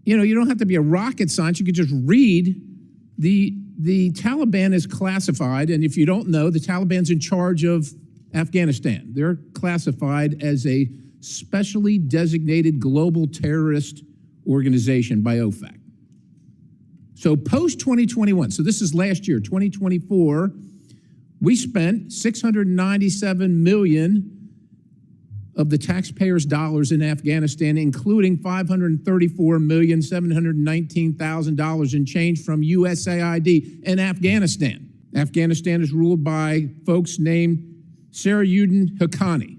you don't have to be a rocket scientist. You could just read the Taliban is classified, and if you don't know, the Taliban's in charge of Afghanistan. They're classified as a specially designated global terrorist organization by OFAC. So post-2021, so this is last year, 2024, we spent $697 million of the taxpayers' dollars in Afghanistan, including $534,719,000 in change from USAID in Afghanistan. Afghanistan is ruled by folks named Sarajuddin Haqqani.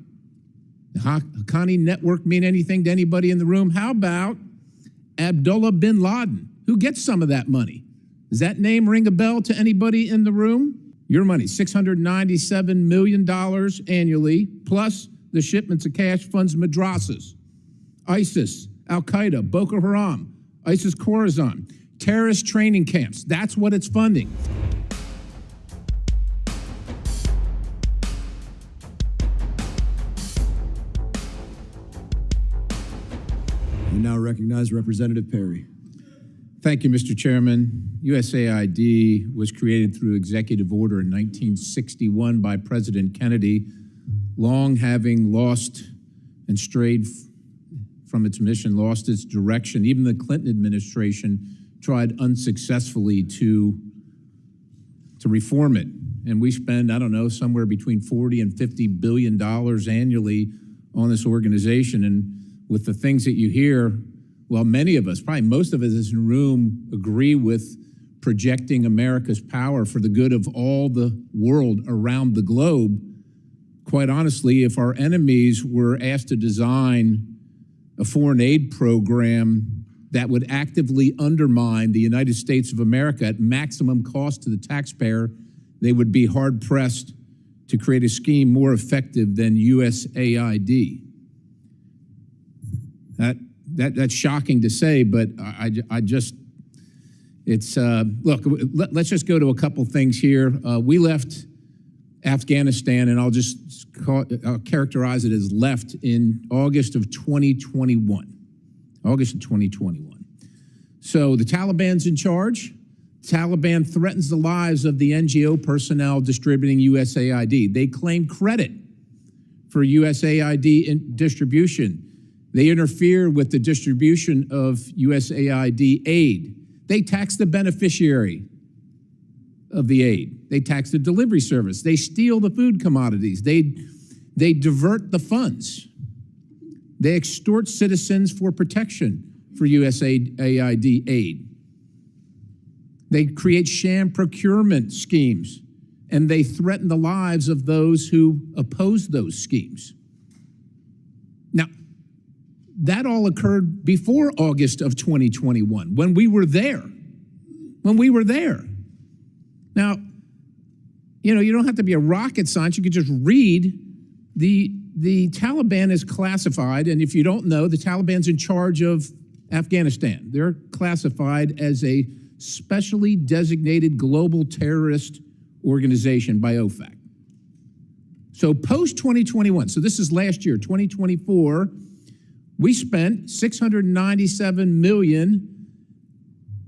The Haqqani network mean anything to anybody in the room? How about Abdullah bin Laden? Who gets some of that money? Does that name ring a bell to anybody in the room? Your money, $697 million annually, plus the shipments of cash funds madrasas, ISIS, Al-Qaeda, Boko Haram, ISIS Khorasan, terrorist training camps. That's what it's funding. You now recognize Representative Perry. Thank you, Mr. Chairman. USAID was created through executive order in 1961 by President Kennedy, long having lost and strayed from its mission, lost its direction. Even the Clinton administration tried unsuccessfully to reform it. And we spend, I don't know, somewhere between $40 and $50 billion annually on this organization. And with the things that you hear, well, many of us, probably most of us in this room, agree with projecting America's power for the good of all the world around the globe. Quite honestly, if our enemies were asked to design a foreign aid program that would actively undermine the United States of America at maximum cost to the taxpayer, they would be hard-pressed to create a scheme more effective than USAID. That's shocking to say, but I just, it's, look, let's just go to a couple things here. We left Afghanistan, and I'll characterize it as left in August of 2021. August of 2021. So the Taliban's in charge. Taliban threatens the lives of the NGO personnel distributing USAID. They claim credit for USAID distribution. They interfere with the distribution of USAID aid. They tax the beneficiary of the aid. They tax the delivery service. They steal the food commodities. They divert the funds. They extort citizens for protection for USAID aid. They create sham procurement schemes, and they threaten the lives of those who oppose those schemes. Now, that all occurred before August of 2021, when we were there. Now, you don't have to be a rocket scientist. You could just read the Taliban is classified, and if you don't know, the Taliban's in charge of Afghanistan. They're classified as a specially designated global terrorist organization by OFAC. So post-2021, so this is last year, 2024, we spent $697 million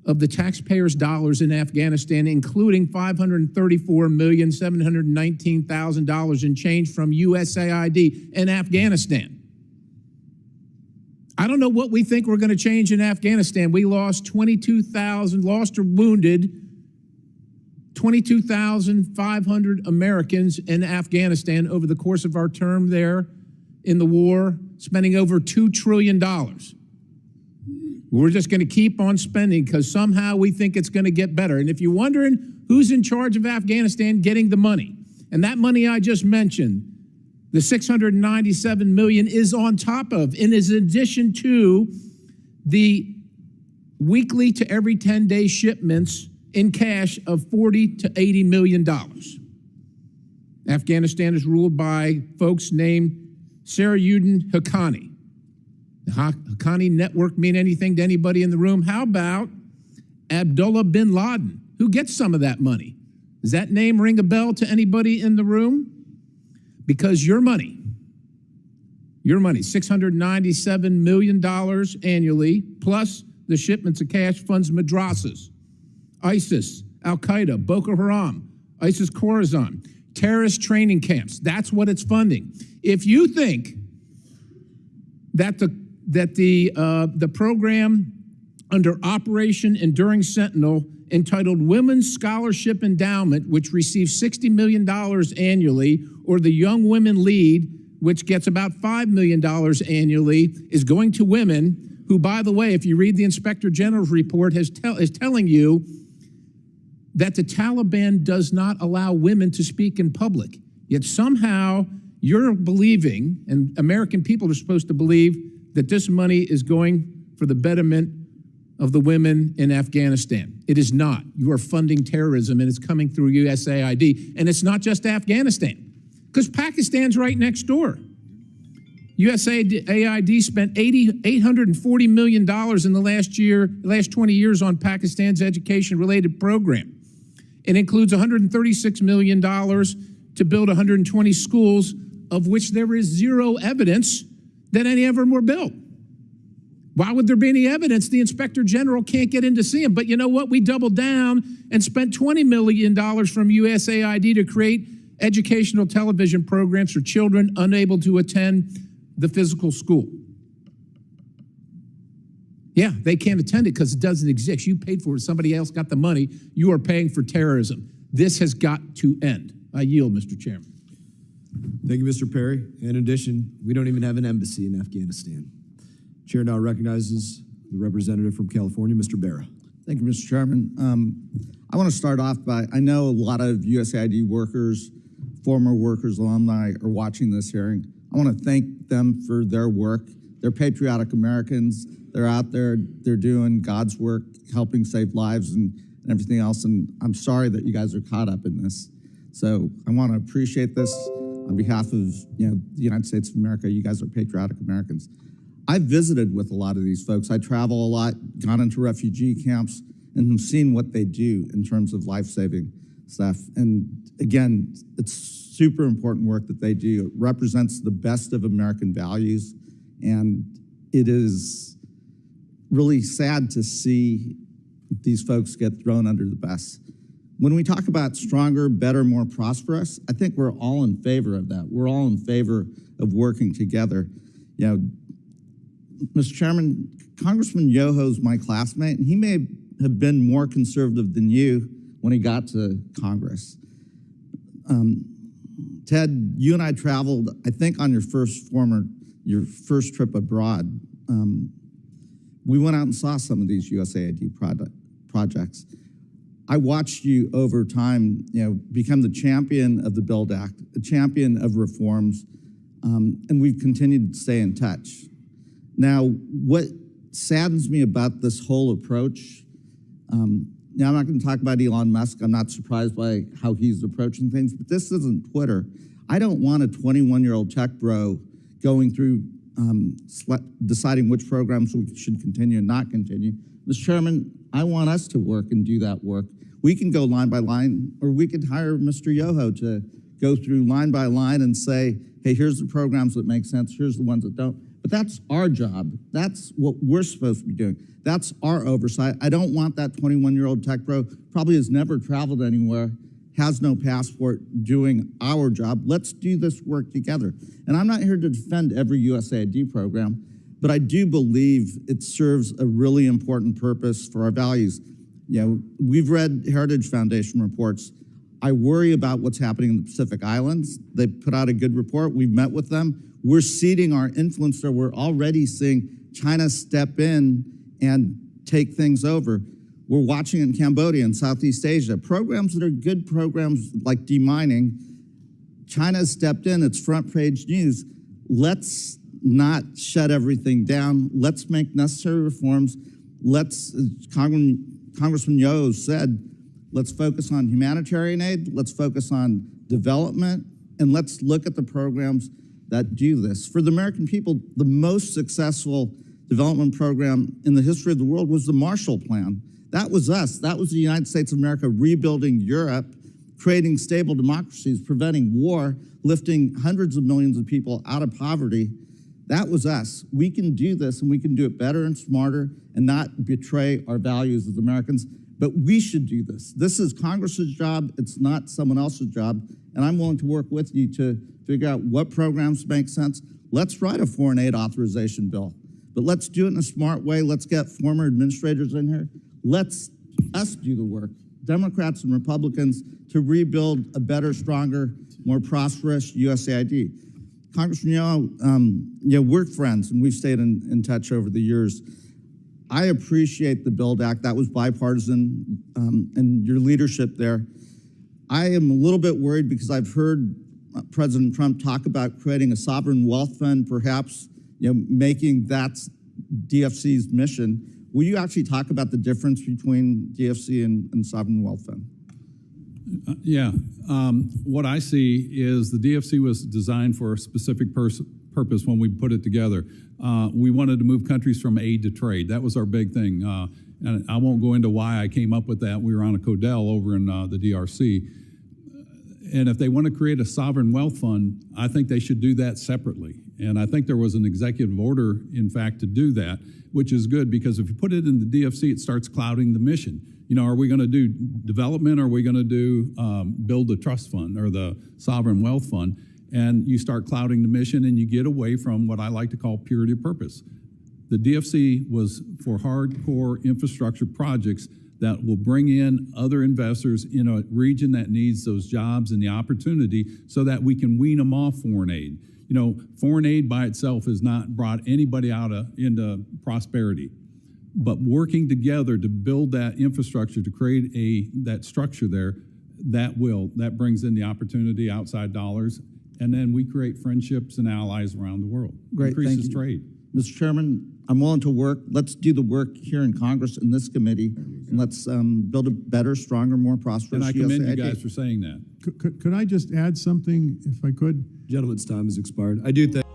of the taxpayers' dollars in Afghanistan, including $534,719,000 in change from USAID in Afghanistan. I don't know what we think we're going to change in Afghanistan. We lost 22,000, lost or wounded 22,500 Americans in Afghanistan over the course of our term there in the war, spending over $2 trillion. We're just going to keep on spending because somehow we think it's going to get better. And if you're wondering who's in charge of Afghanistan getting the money, and that money I just mentioned, the $697 million is on top of, and is in addition to the weekly to every 10-day shipments in cash of $40 to $80 million. Afghanistan is ruled by folks named Sarajuddin Haqqani. The Haqqani network mean anything to anybody in the room? How about Abdullah bin Laden? Who gets some of that money? Does that name ring a bell to anybody in the room? Because your money, $697 million annually, plus the shipments of cash funds madrasas, ISIS, Al-Qaeda, Boko Haram, ISIS Khorasan, terrorist training camps. That's what it's funding. If you think that the program under Operation Enduring Sentinel entitled Women's Scholarship Endowment, which receives $60 million annually, or the Young Women Lead, which gets about $5 million annually, is going to women who, by the way, if you read the Inspector General's report, is telling you that the Taliban does not allow women to speak in public. Yet somehow you're believing, and American people are supposed to believe, that this money is going for the betterment of the women in Afghanistan. It is not. You are funding terrorism, and it's coming through USAID. And it's not just Afghanistan, because Pakistan's right next door. USAID spent $840 million in the last 20 years on Pakistan's education-related program. It includes $136 million to build 120 schools, of which there is zero evidence that any of them were built. Why would there be any evidence? The Inspector General can't get in to see them. But you know what? We doubled down and spent $20 million from USAID to create educational television programs for children unable to attend the physical school. Yeah, they can't attend it because it doesn't exist. You paid for it. Somebody else got the money. You are paying for terrorism. This has got to end. I yield, Mr. Chairman. Thank you, Mr. Perry. In addition, we don't even have an embassy in Afghanistan. Chair now recognizes the representative from California, Mr. Barra. Thank you, Mr. Chairman. I want to start off by, I know a lot of USAID workers, former workers, alumni are watching this hearing. I want to thank them for their work. They're patriotic Americans. They're out there, they're doing God's work, helping save lives and everything else. And I'm sorry that you guys are caught up in this. So I want to appreciate this on behalf of the United States of America. You guys are patriotic Americans. I've visited with a lot of these folks. I travel a lot, gone into refugee camps, and have seen what they do in terms of life-saving stuff. And again, it's super important work that they do. It represents the best of American values, and it is really sad to see these folks get thrown under the bus. When we talk about stronger, better, more prosperous, I think we're all in favor of that. We're all in favor of working together. Mr. Chairman, Congressman Yoho's my classmate, and he may have been more conservative than you when he got to Congress. Ted, you and I traveled, I think, on your first trip abroad. We went out and saw some of these USAID projects. I watched you over time, become the champion of the BUILD Act, a champion of reforms, and we've continued to stay in touch. Now, what saddens me about this whole approach, now I'm not going to talk about Elon Musk. I'm not surprised by how he's approaching things, but this isn't Twitter. I don't want a 21-year-old tech bro going through deciding which programs we should continue and not continue. Mr. Chairman, I want us to work and do that work. We can go line by line, or we could hire Mr. Yoho to go through line by line and say, hey, here's the programs that make sense, here's the ones that don't. But that's our job. That's what we're supposed to be doing. That's our oversight. I don't want that 21-year-old tech bro, probably has never traveled anywhere, has no passport, doing our job. Let's do this work together. And I'm not here to defend every USAID program, but I do believe it serves a really important purpose for our values. We've read Heritage Foundation reports. I worry about what's happening in the Pacific Islands. They put out a good report. We've met with them. We're ceding our influence there. We're already seeing China step in and take things over. We're watching in Cambodia and Southeast Asia, programs that are good programs like demining. China has stepped in, it's front page news. Let's not shut everything down. Let's make necessary reforms. Let's, as Congressman Yo said, let's focus on humanitarian aid, let's focus on development, and let's look at the programs that do this. For the American people, the most successful development program in the history of the world was the Marshall Plan. That was us. That was the United States of America rebuilding Europe, creating stable democracies, preventing war, lifting hundreds of millions of people out of poverty. That was us. We can do this, and we can do it better and smarter and not betray our values as Americans, but we should do this. This is Congress's job. It's not someone else's job, and I'm willing to work with you to figure out what programs make sense. Let's write a foreign aid authorization bill, but let's do it in a smart way. Let's get former administrators in here. Let's us do the work, Democrats and Republicans, to rebuild a better, stronger, more prosperous USAID. Congressman, we're friends, and we've stayed in touch over the years. I appreciate the BUILD Act. That was bipartisan, and your leadership there. I am a little bit worried because I've heard President Trump talk about creating a sovereign wealth fund, perhaps making that DFC's mission. Will you actually talk about the difference between DFC and sovereign wealth fund? What I see is the DFC was designed for a specific purpose when we put it together. We wanted to move countries from aid to trade. That was our big thing. And I won't go into why I came up with that. We were on a Codell over in the DRC. And if they want to create a sovereign wealth fund, I think they should do that separately. And I think there was an executive order, in fact, to do that, which is good because if you put it in the DFC, it starts clouding the mission. Are we going to do development or are we going to do build the trust fund or the sovereign wealth fund? And you start clouding the mission and you get away from what I like to call purity of purpose. The DFC was for hardcore infrastructure projects that will bring in other investors in a region that needs those jobs and the opportunity so that we can wean them off foreign aid. Foreign aid by itself has not brought anybody into prosperity. But working together to build that infrastructure, to create that structure there, that brings in the opportunity, outside dollars, and then we create friendships and allies around the world. Great, increases thank you. trade. Mr. Chairman, I'm willing to work. Let's do the work here in Congress, in this committee, and let's build a better, stronger, more prosperous And I commend you USAID. guys for saying that. Could I just add something, if I could? Gentleman's time has expired. I do think.